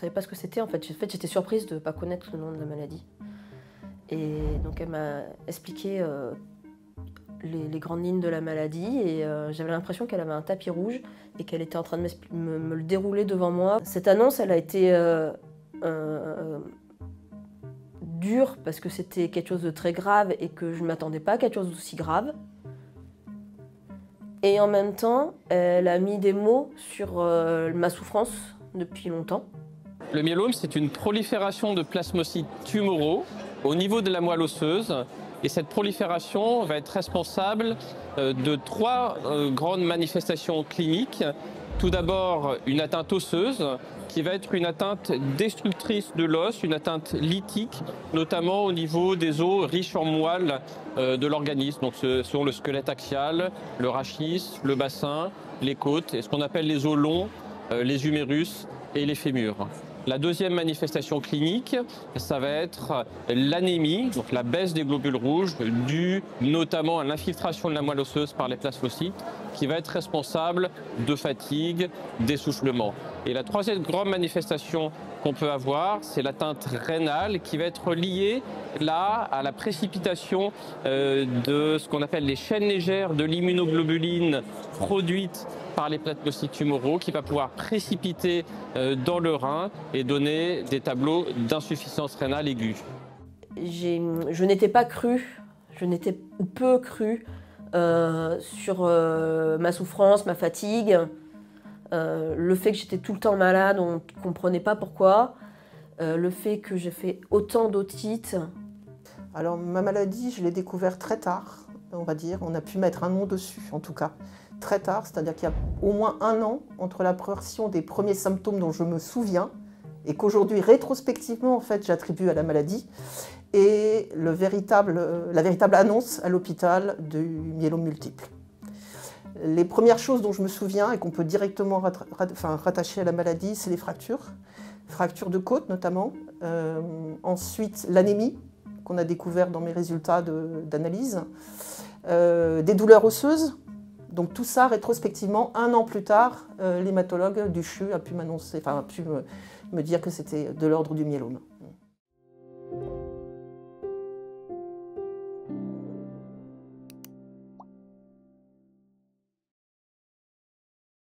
savais pas ce que c'était en fait. J'étais surprise de ne pas connaître le nom de la maladie. Et donc elle m'a expliqué les grandes lignes de la maladie et j'avais l'impression qu'elle avait un tapis rouge et qu'elle était en train de me le dérouler devant moi. Cette annonce, elle a été dure parce que c'était quelque chose de très grave et que je ne m'attendais pas à quelque chose d'aussi grave. Et en même temps, elle a mis des mots sur ma souffrance depuis longtemps. Le myélome, c'est une prolifération de plasmocytes tumoraux au niveau de la moelle osseuse. Et cette prolifération va être responsable de trois grandes manifestations cliniques. Tout d'abord, une atteinte osseuse, qui va être une atteinte destructrice de l'os, une atteinte lytique, notamment au niveau des os riches en moelle de l'organisme. Donc ce sont le squelette axial, le rachis, le bassin, les côtes, et ce qu'on appelle les os longs, les humérus et les fémurs. La deuxième manifestation clinique, ça va être l'anémie, donc la baisse des globules rouges, due notamment à l'infiltration de la moelle osseuse par les plasmocytes, qui va être responsable de fatigue, d'essoufflement. Et la troisième grande manifestation qu'on peut avoir, c'est l'atteinte rénale qui va être liée là à la précipitation de ce qu'on appelle les chaînes légères de l'immunoglobuline produite par les plasmocytes tumoraux qui va pouvoir précipiter dans le rein et donner des tableaux d'insuffisance rénale aiguë. Je n'étais pas crue, je n'étais peu crue sur ma souffrance, ma fatigue, le fait que j'étais tout le temps malade, on ne comprenait pas pourquoi, le fait que j'ai fait autant d'otites. Alors ma maladie, je l'ai découverte très tard, on va dire, on a pu mettre un nom dessus en tout cas. Très tard, c'est-à-dire qu'il y a au moins 1 an entre l'apparition des premiers symptômes dont je me souviens et qu'aujourd'hui, rétrospectivement, en fait, j'attribue à la maladie et la véritable annonce à l'hôpital du myélome multiple. Les premières choses dont je me souviens et qu'on peut directement rattacher à la maladie, c'est les fractures de côte notamment. Ensuite, l'anémie qu'on a découvert dans mes résultats d'analyse, des douleurs osseuses. Donc tout ça, rétrospectivement, 1 an plus tard, l'hématologue du CHU a pu m'annoncer, a pu me dire que c'était de l'ordre du myélome.